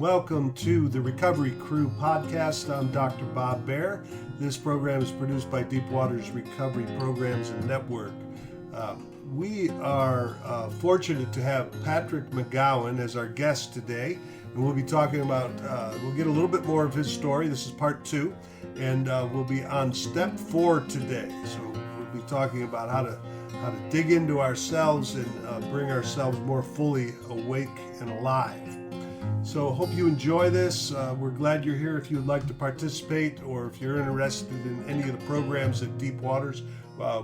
welcome to the Recovery Crew podcast. I'm Dr. Bob Beare. This program is produced by Deepwater's Recovery Programs and Network. We are fortunate to have Patrick McGowan as our guest today, and we'll be talking about, we'll get a little bit more of his story. This is part 2, and we'll be on step 4 today. So we'll be talking about how to dig into ourselves and bring ourselves more fully awake and alive. So hope you enjoy this. We're glad you're here. If you would like to participate or if you're interested in any of the programs at Deep Waters,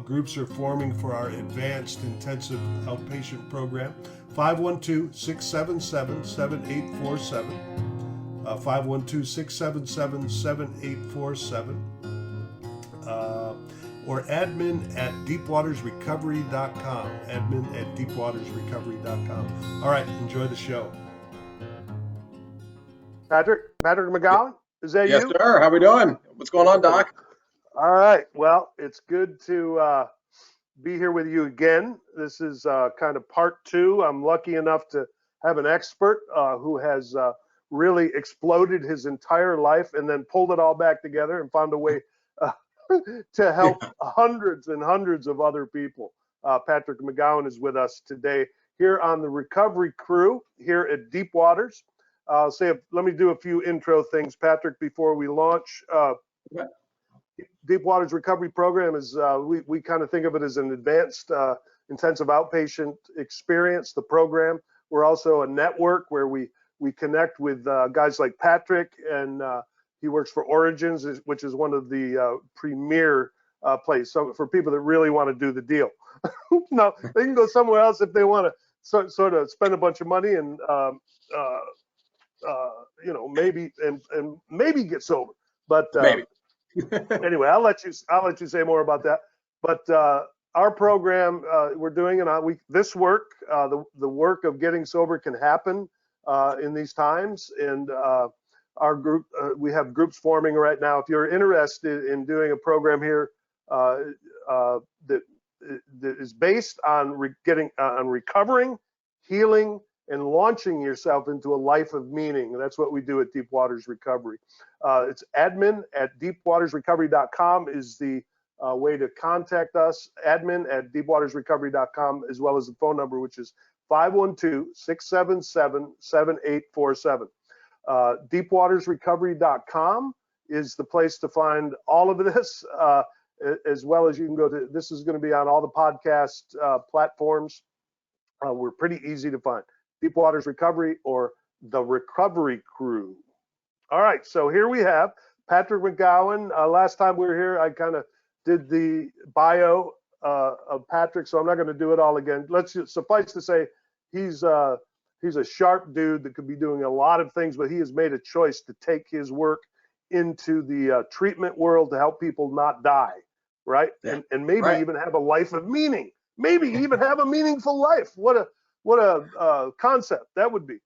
groups are forming for our advanced intensive outpatient program. 512-677-7847. 512-677-7847. Or admin@deepwatersrecovery.com. Admin@deepwatersrecovery.com. All right, enjoy the show. Patrick McGowan, is that yes, you? Yes, sir. How we doing? What's going on, Doc? All right. Well, it's good to be here with you again. This is kind of part 2. I'm lucky enough to have an expert who has really exploded his entire life and then pulled it all back together and found a way to help hundreds and hundreds of other people. Patrick McGowan is with us today here on the Recovery Crew here at Deep Waters. Let me do a few intro things, Patrick, before we launch. Deep Waters Recovery Program is, we kind of think of it as an advanced intensive outpatient experience, the program. We're also a network where we connect with guys like Patrick, and he works for Origins, which is one of the premier places. So for people that really want to do the deal. No, they can go somewhere else if they want to sort of spend a bunch of money and maybe get sober, but maybe. Anyway, I'll let you say more about that. But our program, we're doing this work. The work of getting sober can happen in these times, and our group, we have groups forming right now. If you're interested in doing a program here that is based on recovering, healing, and launching yourself into a life of meaning. That's what we do at Deep Waters Recovery. It's admin@deepwatersrecovery.com is the way to contact us. Admin@deepwatersrecovery.com, as well as the phone number, which is 512-677-7847. Deepwatersrecovery.com is the place to find all of this, as well as you can go to, this is going to be on all the podcast platforms. We're pretty easy to find. Deep Waters Recovery or the Recovery Crew. All right, so here we have Patrick McGowan. Last time we were here, I kind of did the bio of Patrick, so I'm not going to do it all again. Let's just suffice to say he's a sharp dude that could be doing a lot of things, but he has made a choice to take his work into the treatment world to help people not die, right? Yeah. And maybe even have a life of meaning. Maybe even have a meaningful life. What a concept that would be.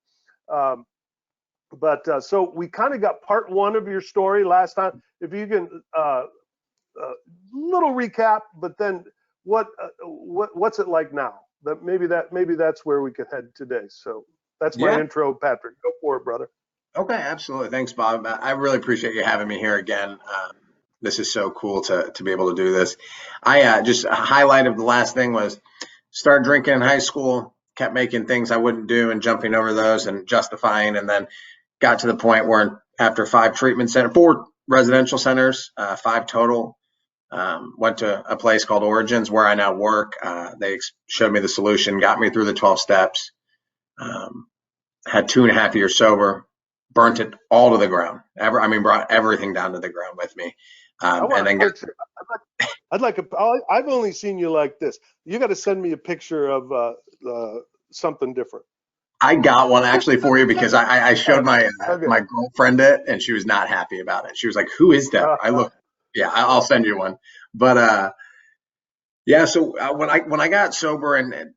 So we kind of got part 1 of your story last time. If you can, little recap, but then what's it like now? Maybe that's where we could head today. So that's my intro, Patrick. Go for it, brother. Okay, absolutely. Thanks, Bob. I really appreciate you having me here again. This is so cool to be able to do this. I just a highlight of the last thing was started drinking in high school, kept making things I wouldn't do and jumping over those and justifying, and then got to the point where after 4 residential centers, 5 total, went to a place called Origins where I now work. They showed me the solution, got me through the 12 steps, had 2.5 years sober, burnt it all to the ground. Brought everything down to the ground with me. And then I've only seen you like this. You got to send me a picture of something different. I got one actually for you because I showed my girlfriend it and she was not happy about it. She was like, "Who is that?" I'll send you one. But so when I got sober and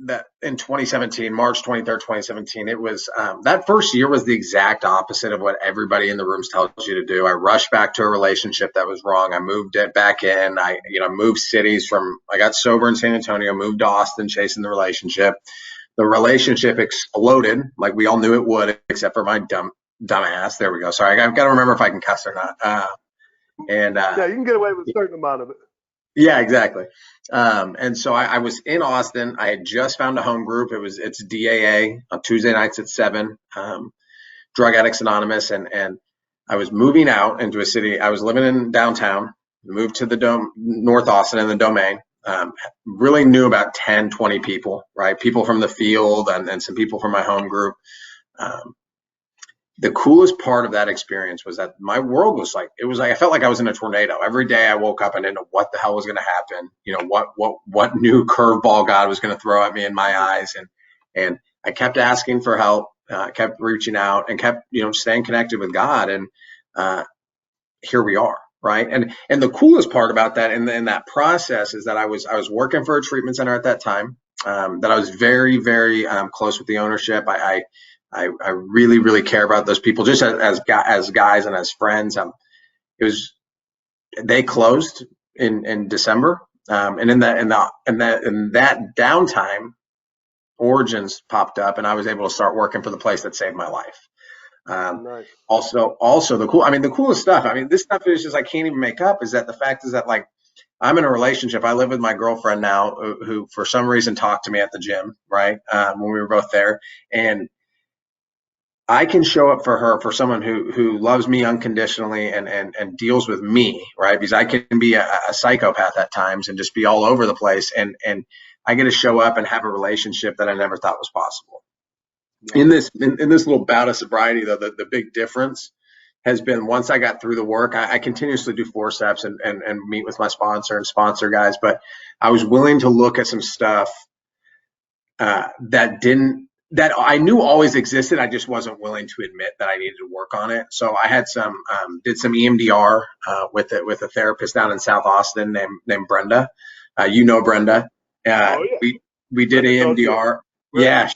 that in 2017, March 23rd, 2017, it was that first year was the exact opposite of what everybody in the rooms tells you to do. I rushed back to a relationship that was wrong. I moved it back in. I moved cities I got sober in San Antonio, moved to Austin, chasing the relationship, The relationship exploded like we all knew it would, except for my dumbass. There we go. Sorry, I've got to remember if I can cuss or not. Yeah, you can get away with a certain amount of it. Yeah, exactly. And so I was in Austin. I had just found a home group. It's DAA on Tuesday nights at 7, Drug Addicts Anonymous, and I was moving out into a city. I was living in downtown, moved to the North Austin in the Domain. Really knew about 10, 20 people, right? People from the field and some people from my home group. The coolest part of that experience was that my world was like, I felt like I was in a tornado. Every day I woke up and didn't know what the hell was going to happen. What new curveball God was going to throw at me in my eyes. And I kept asking for help, kept reaching out, and kept, staying connected with God. And here we are. Right. And the coolest part about that in that process is that I was working for a treatment center at that time, that I was very, very close with the ownership. I really, really care about those people just as guys and as friends. They closed in December. And in that downtime, Origins popped up, and I was able to start working for the place that saved my life. Nice. Also the coolest stuff. This stuff is just I can't even make up. Is that the fact is that like I'm in a relationship. I live with my girlfriend now, who for some reason talked to me at the gym, right? When we were both there, and I can show up for her, for someone who loves me unconditionally and deals with me, right? Because I can be a psychopath at times and just be all over the place, and I get to show up and have a relationship that I never thought was possible. In this little bout of sobriety, though, the big difference has been once I got through the work, I continuously do forceps and meet with my sponsor and sponsor guys, but I was willing to look at some stuff that I knew always existed. I just wasn't willing to admit that I needed to work on it. So I had did some EMDR with a therapist down in South Austin named Brenda. Brenda. Oh yeah. We did EMDR. Yeah,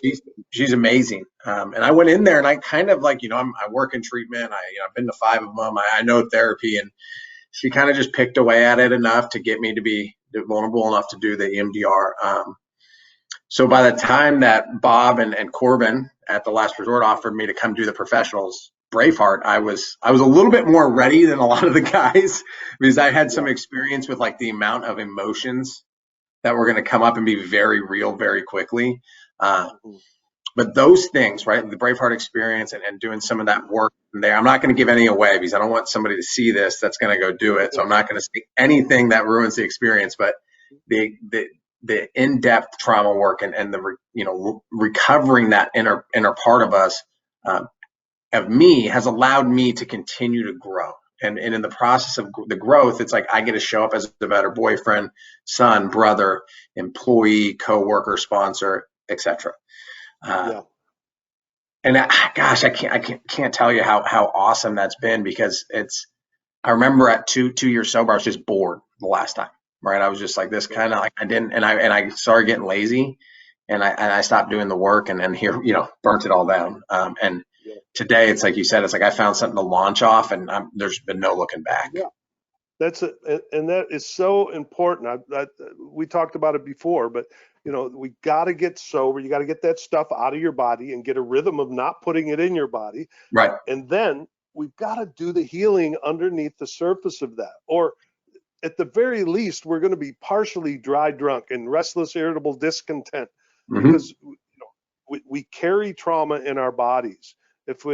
she's amazing. And I went in there and I kind of like, I work in treatment. I've been to 5 of them. I know therapy, and she kind of just picked away at it enough to get me to be vulnerable enough to do the EMDR. So by the time that Bob and Corbin at the Last Resort offered me to come do the professionals Braveheart, I was a little bit more ready than a lot of the guys, because I had some experience with like the amount of emotions that were going to come up and be very real very quickly. But those things, right, the Braveheart experience and doing some of that work there, I'm not going to give any away because I don't want somebody to see this that's going to go do it. So I'm not going to say anything that ruins the experience. But the in-depth trauma work and the recovering that inner part of us, of me, has allowed me to continue to grow. And in the process of the growth, it's like I get to show up as a better boyfriend, son, brother, employee, coworker, sponsor, etc. And gosh, I can't tell you how awesome that's been, because I remember at 2 years sober, I was just bored the last time, right? I was just like this kind of like I started getting lazy, and I stopped doing the work, and here, burnt it all down. And today, it's like you said, it's like I found something to launch off, and there's been no looking back. Yeah. That's it, and that is so important. We talked about it before, but we got to get sober. You got to get that stuff out of your body and get a rhythm of not putting it in your body. Right. And then we've got to do the healing underneath the surface of that. Or at the very least, we're going to be partially dry drunk and restless, irritable, discontent, because we carry trauma in our bodies. If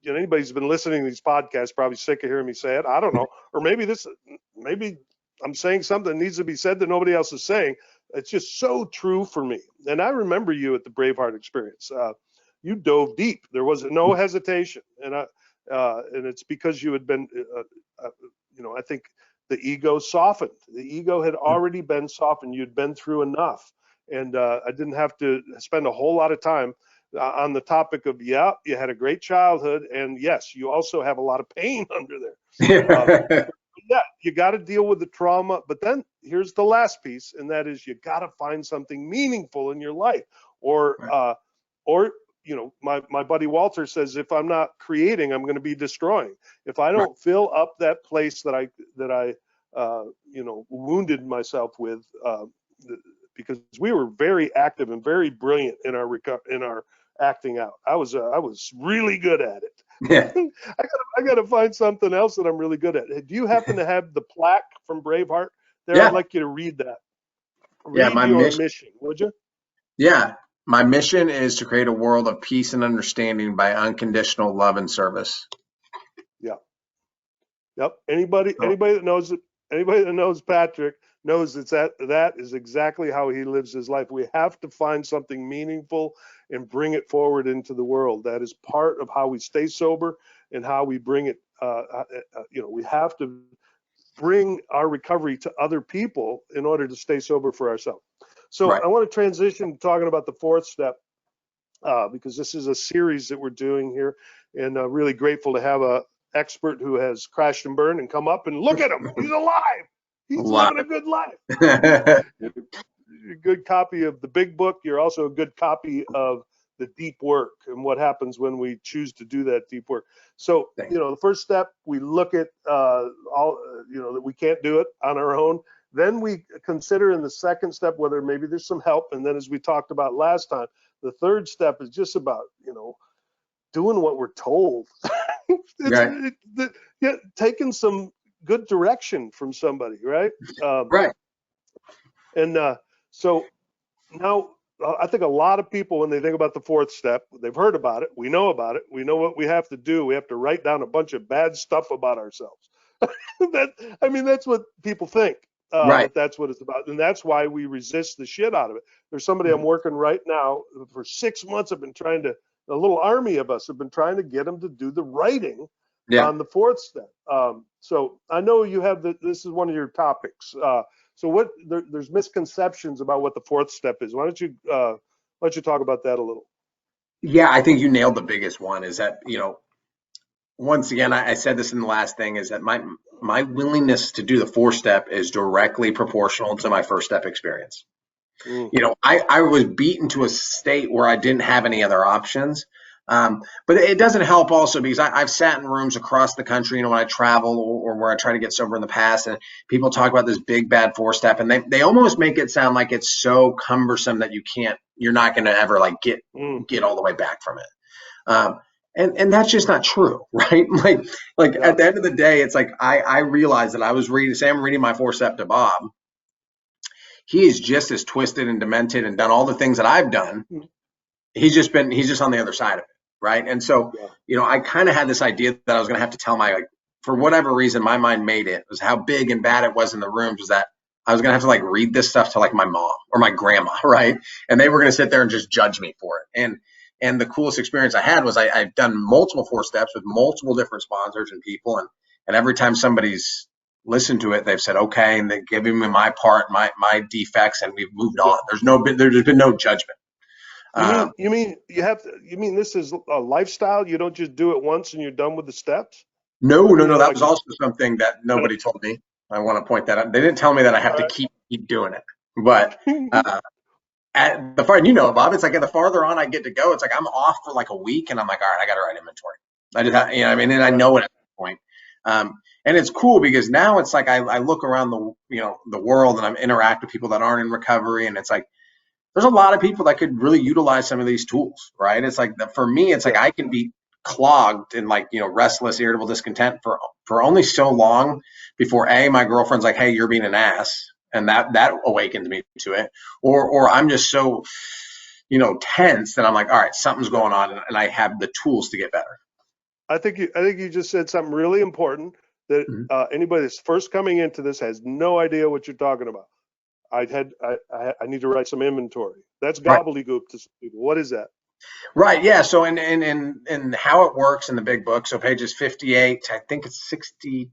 anybody's been listening to these podcasts, probably sick of hearing me say it. I don't know. Or maybe I'm saying something that needs to be said that nobody else is saying. It's just so true for me. And I remember you at the Braveheart experience. You dove deep. There was no hesitation. And it's because you had been, I think the ego softened. The ego had already been softened. You'd been through enough. And I didn't have to spend a whole lot of time on the topic of, you had a great childhood, and yes, you also have a lot of pain under there. You got to deal with the trauma, but then here's the last piece, and that is you got to find something meaningful in your life, or my buddy Walter says, if I'm not creating, I'm going to be destroying. If I don't fill up that place that I wounded myself with, because we were very active and very brilliant in our acting out. I was really good at it. Yeah. I gotta find something else that I'm really good at. Do you happen to have the plaque from Braveheart there? I'd Yeah. like you to read that. Yeah. Read your mission, would you? Yeah. My mission is to create a world of peace and understanding by unconditional love and service. Yeah. Yep. Anybody Oh. that knows Patrick knows that is exactly how he lives his life. We have to find something meaningful and bring it forward into the world. That is part of how we stay sober and how we bring it. We have to bring our recovery to other people in order to stay sober for ourselves. So Right. I want to transition to talking about the fourth step, because this is a series that we're doing here, and really grateful to have a expert who has crashed and burned and come up and look at him. He's alive. He's living a good life. You're a good copy of the big book. You're also a good copy of the deep work and what happens when we choose to do that deep work. So, the first step, we look at that we can't do it on our own. Then we consider in the second step whether maybe there's some help. And then, as we talked about last time, the third step is just about, doing what we're told. Taking some good direction from somebody, right? Right. And so now I think a lot of people, when they think about the fourth step, they've heard about it. We know about it. We know what we have to do. We have to write down a bunch of bad stuff about ourselves. That's what people think. Right. That's what it's about. And that's why we resist the shit out of it. There's somebody I'm working right now for 6 months. I've been trying to, a little army of us have been trying to get them to do the writing on the fourth step. So I know you have this is one of your topics. So there's misconceptions about what the fourth step is. Why don't you talk about that a little? Yeah, I think you nailed the biggest one is that, once again, I said this in the last thing, is that my willingness to do the fourth step is directly proportional to my first step experience. I was beaten to a state where I didn't have any other options. But it doesn't help also because I've sat in rooms across the country, when I travel or where I try to get sober in the past, and people talk about this big bad four step, and they almost make it sound like it's so cumbersome that you're not going to ever get all the way back from it. And that's just not true, right? At the end of the day, it's like I realized that I was I'm reading my four step to Bob. He is just as twisted and demented and done all the things that I've done. He's just on the other side of it. Right. And so, I kind of had this idea that I was going to have to tell for whatever reason, my mind made it was how big and bad it was in the rooms, was that I was going to have to read this stuff to my mom or my grandma. Right. And they were going to sit there and just judge me for it. And the coolest experience I had was I've done multiple four steps with multiple different sponsors and people. And every time somebody's listened to it, they've said, okay. And they've given me my part, my defects, and we've moved on. There's been no judgment. You mean this is a lifestyle? You don't just do it once and you're done with the steps? No. That was also something that nobody told me. I want to point that out. They didn't tell me that I have to keep doing it. But Bob, it's the farther on I get to go, it's I'm off for a week, and I'm all right, I got to write inventory. I just, and I know it at that point. And it's cool because now it's I look around the world and I'm interact with people that aren't in recovery, and it's there's a lot of people that could really utilize some of these tools, right? It's for me, it's I can be clogged and restless, irritable, discontent for only so long before my girlfriend's hey, you're being an ass, and that awakens me to it, or I'm just so tense that I'm all right, something's going on, and I have the tools to get better. I think you just said something really important that anybody that's first coming into this has no idea what you're talking about. I need to write some inventory. That's gobbledygook to some people. What is that? Right. Yeah. So in how it works in the big book, so pages 58, I think it's 60.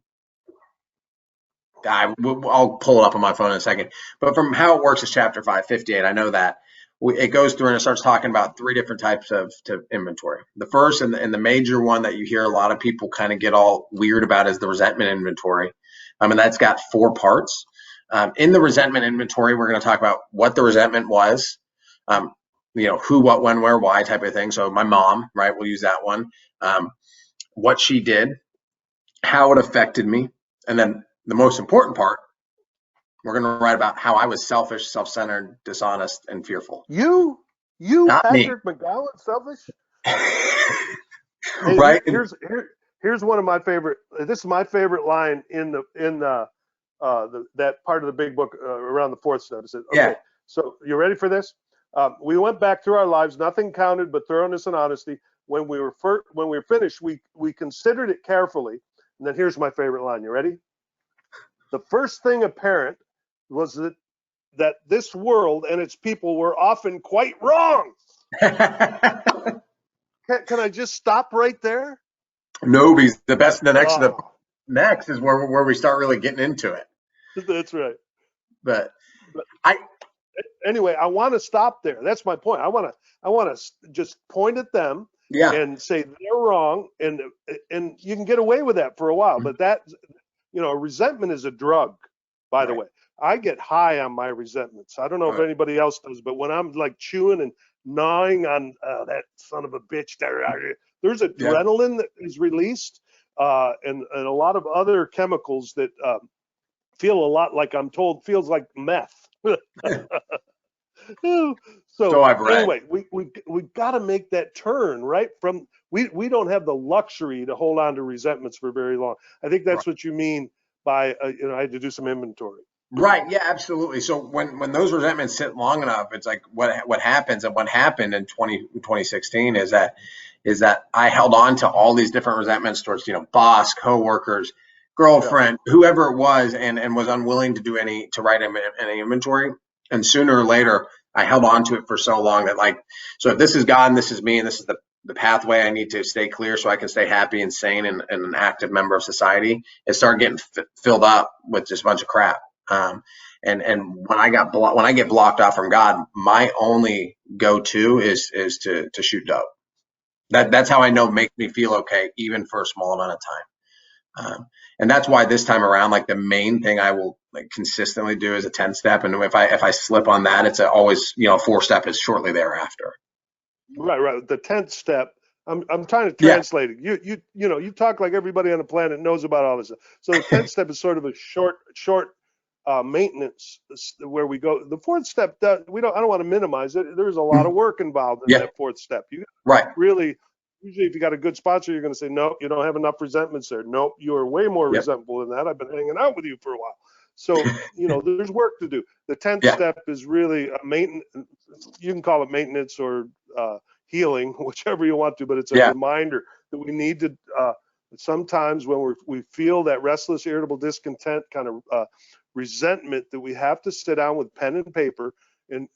I'll pull it up on my phone in a second. But from how it works is chapter 5, 58. I know that it goes through and it starts talking about 3 different types of inventory. The first and the major one that you hear a lot of people kind of get all weird about is the resentment inventory. And that's got 4 parts. In the resentment inventory, we're going to talk about what the resentment was, who, what, when, where, why type of thing. So my mom, right, we'll use that one. What she did, how it affected me, and then the most important part, We're going to write about how I was selfish, self-centered, dishonest, and fearful. You, Not me. Patrick McGowan, selfish? Hey, Right? here's one of my favorite. This is my favorite line in that part of the big book around the fourth step. It says, okay, Yeah. so you ready for this? We went back through our lives. Nothing counted but thoroughness and honesty. When we were finished, we considered it carefully. And then here's my favorite line. You ready? The first thing apparent was that this world and its people were often quite wrong. Can I just stop right there? No, because the Oh, next is where we start really getting into it. that's right. But But I anyway, I want to stop there. That's my point. I want to just point at them yeah. and say they're wrong, and you can get away with that for a while. But that, resentment is a drug, by the Right. way. I get high on my resentments. I don't know if Right. anybody else does, but when I'm like chewing and gnawing on that son of a bitch, there's adrenaline that is released, and a lot of other chemicals that feel a lot like, I'm told, feels like meth. So So I've read. anyway, we got to make that turn, right? From we don't have the luxury to hold on to resentments for very long. I think that's what you mean by I had to do some inventory. Right. Yeah, absolutely. So when those resentments sit long enough, it's like what happens, and what happened in 2016 is that I held on to all these different resentments towards, boss, coworkers, girlfriend, whoever it was, and was unwilling to write any inventory. And sooner or later, I held on to it for so long that, so if this is God and this is me and this is the pathway I need to stay clear so I can stay happy and sane and an active member of society, it started getting filled up with just a bunch of crap. And when I get blocked off from God, my only go-to is to shoot dope. That's how I know it makes me feel okay, even for a small amount of time. And that's why this time around, the main thing I will consistently do is a 10-step. And if I slip on that, it's always, 4-step is shortly thereafter. Right. The 10th step. I'm trying to Yeah. translate it. You talk like everybody on the planet knows about all this. So the 10th step is sort of a short maintenance where we go. The 4th step, I don't want to minimize it. There's a lot of work involved in that 4th step. You really, usually if you got a good sponsor, you're going to say, nope, you don't have enough resentments there. Nope, you are way more resentful than that. I've been hanging out with you for a while. So, there's work to do. The 10th step is really a maintenance. You can call it maintenance or healing, whichever you want to, but it's a reminder that we need to, sometimes when we feel that restless, irritable, discontent, kind of resentment, that we have to sit down with pen and paper and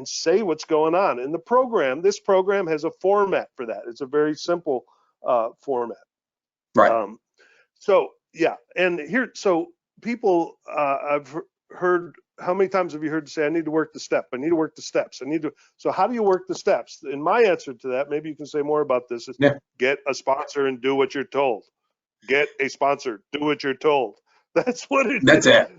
say what's going on. And this program has a format for that. It's a very simple format. Right. So people, I've heard, how many times have you heard say, I need to work the step, I need to work the steps, so how do you work the steps? And my answer to that, maybe you can say more about this, is get a sponsor and do what you're told. Get a sponsor, do what you're told. That's what it is. That's it.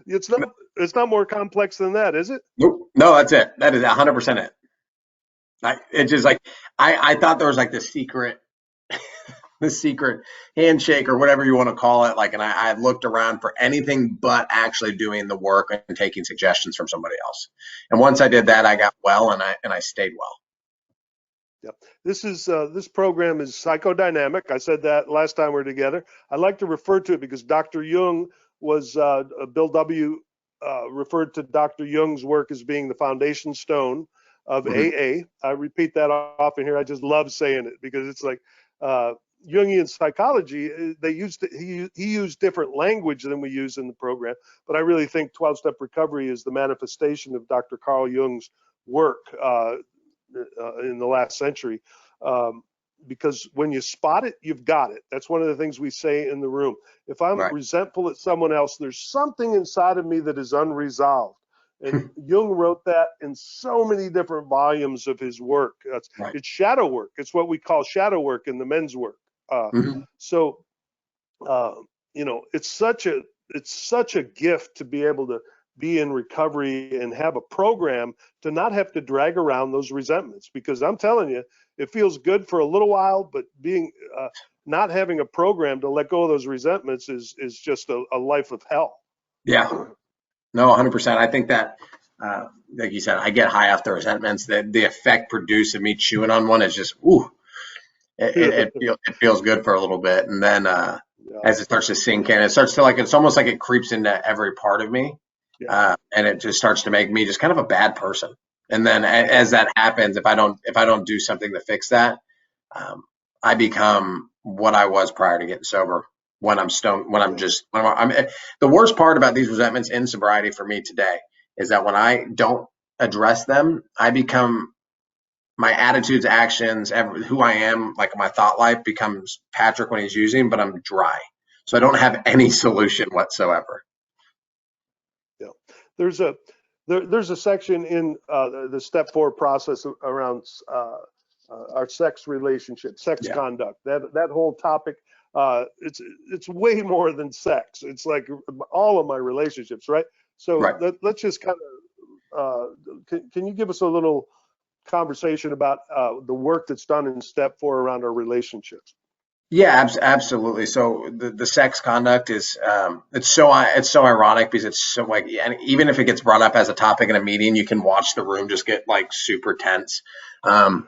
It's not more complex than that, is it? Nope. No, that's it. That is 100% it. It's just I thought there was the secret handshake or whatever you want to call it. And I looked around for anything but actually doing the work and taking suggestions from somebody else. And once I did that, I got well, and I stayed well. Yep. This program is psychodynamic. I said that last time we were together. I like to refer to it because Dr. Jung was, Bill W. Referred to Dr. Jung's work as being the foundation stone of AA. I repeat that often here. I just love saying it because it's like Jungian psychology. He used different language than we use in the program, but I really think 12-step recovery is the manifestation of Dr. Carl Jung's work in the last century, because when you spot it, you've got it. That's one of the things we say in the room. If I'm resentful at someone else, there's something inside of me that is unresolved. And Jung wrote that in so many different volumes of his work. It's shadow work. It's what we call shadow work in the men's work. So, it's such a gift to be able to be in recovery and have a program to not have to drag around those resentments, because I'm telling you, it feels good for a little while, but not having a program to let go of those resentments is just a life of hell. Yeah. No, 100%. I think that, like you said, I get high off the resentments. The effect produced of me chewing on one is just, ooh, it feels good for a little bit. And then Yeah, as it starts to sink in, it starts to it's almost like it creeps into every part of me. yeah, And it just starts to make me just kind of a bad person. And then as that happens, if I don't do something to fix that, I become what I was prior to getting sober. When I'm stoned, the worst part about these resentments in sobriety for me today is that when I don't address them, I become my attitudes, actions, who I am, like my thought life becomes Patrick when he's using, but I'm dry. So I don't have any solution whatsoever. yeah. There's a there's a section in the step 4 process around our sex relationship, sex Yeah. conduct. That whole topic. It's way more than sex. It's like all of my relationships, right? So Right. let's just kind of can you give us a little conversation about the work that's done in step 4 around our relationships? Yeah, absolutely. So the sex conduct is it's so ironic because it's so like, and even if it gets brought up as a topic in a meeting, you can watch the room just get like super tense. Um,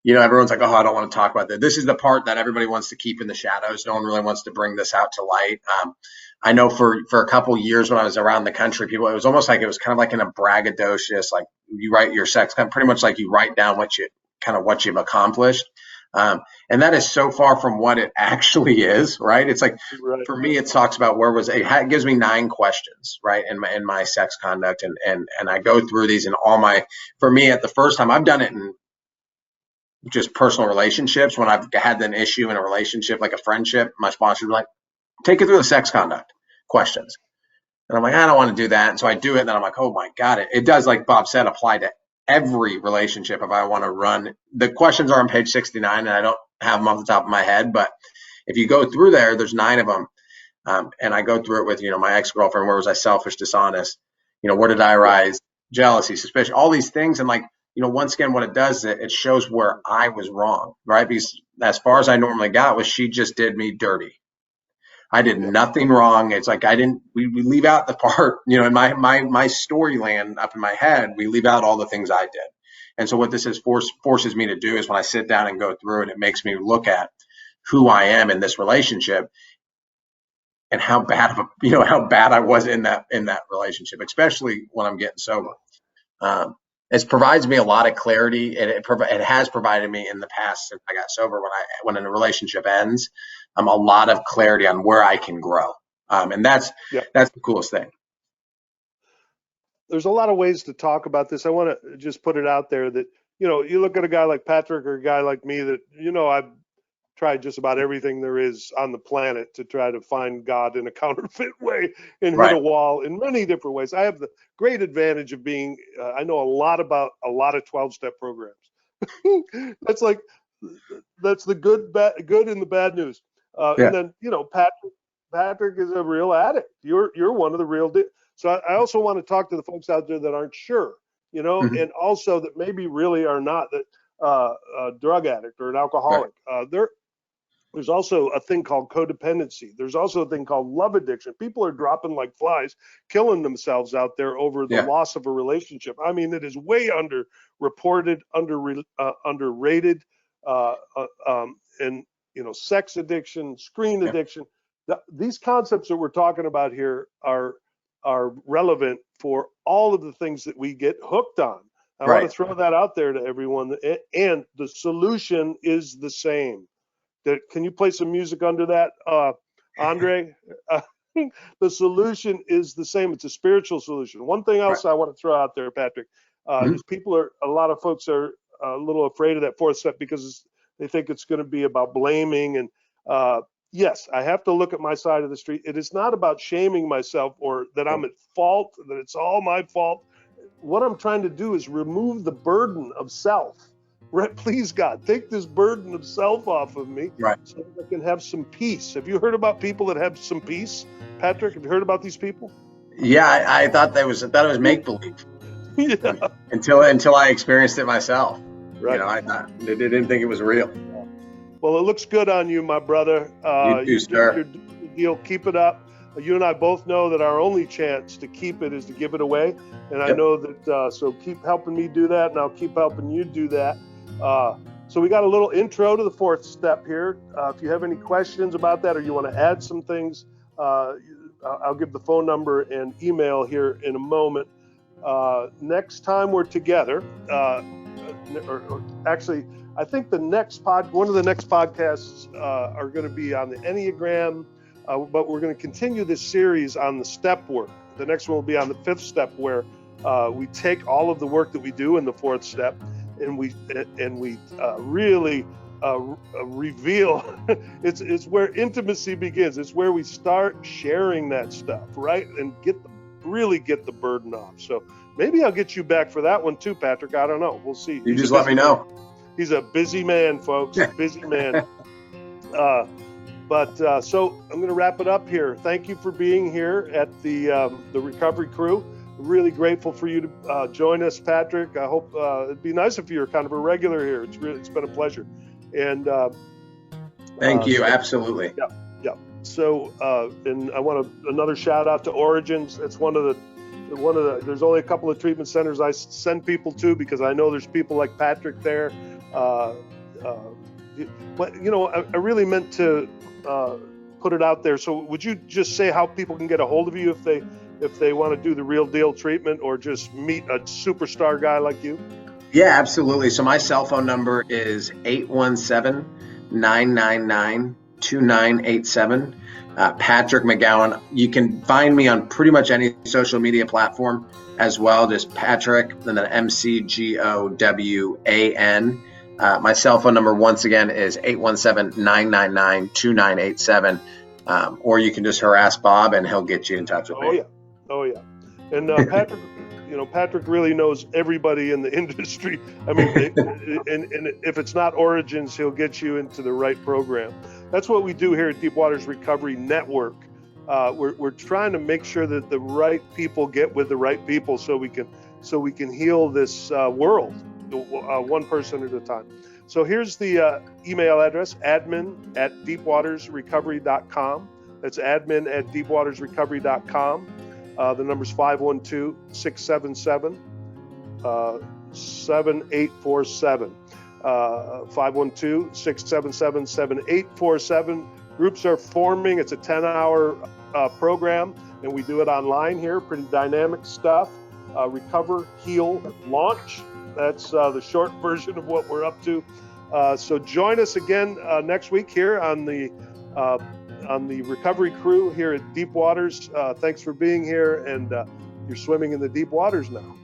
Everyone's like, oh, I don't want to talk about that. This is the part that everybody wants to keep in the shadows. No one really wants to bring this out to light. I know for a couple years when I was around the country, it was almost like it was kind of like in a braggadocious, like you write your sex, kind of pretty much like you write down what you've accomplished. And that is so far from what it actually is, right? It's like, Right. for me, it talks about it gives me 9 questions, right? In my sex conduct. And I go through these in for me at the first time I've done it in just personal relationships. When I've had an issue in a relationship, like a friendship, my sponsor was like, take it through the sex conduct questions. And I'm like, I don't want to do that. And so I do it. And then I'm like, oh my God, it does, like Bob said, apply to every relationship. If I want to run, the questions are on page 69 and I don't have them off the top of my head, but if you go through there's 9 of them. And I go through it with, my ex-girlfriend, where was I selfish, dishonest? Where did I arise? Jealousy, suspicion, all these things. And like, once again, what it does, it shows where I was wrong, right? Because as far as I normally got was she just did me dirty. I did nothing wrong. It's like we leave out the part, in my story land up in my head, we leave out all the things I did. And so what this forces me to do is when I sit down and go through it, it makes me look at who I am in this relationship and how bad I was in that relationship, especially when I'm getting sober. It provides me a lot of clarity, and it has provided me in the past since I got sober. When a relationship ends, a lot of clarity on where I can grow, and that's the coolest thing. There's a lot of ways to talk about this. I want to just put it out there that you look at a guy like Patrick or a guy like me that I've tried just about everything there is on the planet to try to find God in a counterfeit way and hit a wall in many different ways. I have the great advantage of being, I know a lot about a lot of 12-step programs. That's the good and the bad news. And then, Patrick is a real addict. You're one of the real. So I also want to talk to the folks out there that aren't sure, and also that maybe really are not a drug addict or an alcoholic. There's also a thing called codependency. There's also a thing called love addiction. People are dropping like flies, killing themselves out there over the loss of a relationship. I mean, it is way underreported, underrated, and sex addiction, screen addiction. These concepts that we're talking about here are relevant for all of the things that we get hooked on. I want to throw that out there to everyone. And the solution is the same. Can you play some music under that, Andre? The solution is the same. It's a spiritual solution. One thing else I want to throw out there, Patrick, is a lot of folks are a little afraid of that 4th step because they think it's going to be about blaming. And yes, I have to look at my side of the street. It is not about shaming myself or that I'm at fault, that it's all my fault. What I'm trying to do is remove the burden of self. Right, please God, take this burden of self off of me, so that I can have some peace. Have you heard about people that have some peace, Patrick? Have you heard about these people? Yeah, I thought it was make believe. Until I experienced it myself. Right. I didn't think it was real. Well, it looks good on you, my brother. You too, sir. Your deal. Keep it up. you and I both know that our only chance to keep it is to give it away. And I Yep. know that, so keep helping me do that, and I'll keep helping you do that. So we got a little intro to the fourth step here. If you have any questions about that, or you want to add some things, I'll give the phone number and email here in a moment. Next time we're together, or actually, I think one of the next podcasts are going to be on the Enneagram, but we're going to continue this series on the step work. The next one will be on the fifth step, where we take all of the work that we do in the fourth step, and we really reveal. It's where intimacy begins. It's where we start sharing that stuff, right, and really get the burden off. So maybe I'll get you back for that one too, Patrick. I don't know. We'll see. You just let me know. He's a busy man, folks. Busy man. So I'm going to wrap it up here. Thank you for being here at the Recovery Crew. Really grateful for you to join us, Patrick. I hope it'd be nice if you're kind of a regular here. It's been a pleasure. And thank you. Absolutely. Yeah. So, and I want another shout out to Origins. It's one of the. There's only a couple of treatment centers I send people to, because I know there's people like Patrick there. But I really meant to put it out there. So would you just say how people can get a hold of you if they want to do the real deal treatment, or just meet a superstar guy like you? Yeah, absolutely. So my cell phone number is 817-999-2987. Patrick McGowan. You can find me on pretty much any social media platform as well. Just Patrick, and then McGowan. My cell phone number, once again, is 817-999-2987. Or you can just harass Bob and he'll get you in touch with me. Oh yeah. And Patrick, Patrick really knows everybody in the industry. I mean, and if it's not Origins, he'll get you into the right program. That's what we do here at Deep Waters Recovery Network. We're trying to make sure that the right people get with the right people, so we can heal this world, one person at a time. So here's the email address: admin@deepwatersrecovery.com. That's admin@deepwatersrecovery.com. The number's 512-677-7847. 512-677-7847. Groups are forming. It's a 10-hour program, and we do it online here. Pretty dynamic stuff. Recover, heal, launch. That's the short version of what we're up to. So join us again next week here on the Recovery Crew here at Deep Waters. Thanks for being here, and you're swimming in the deep waters now.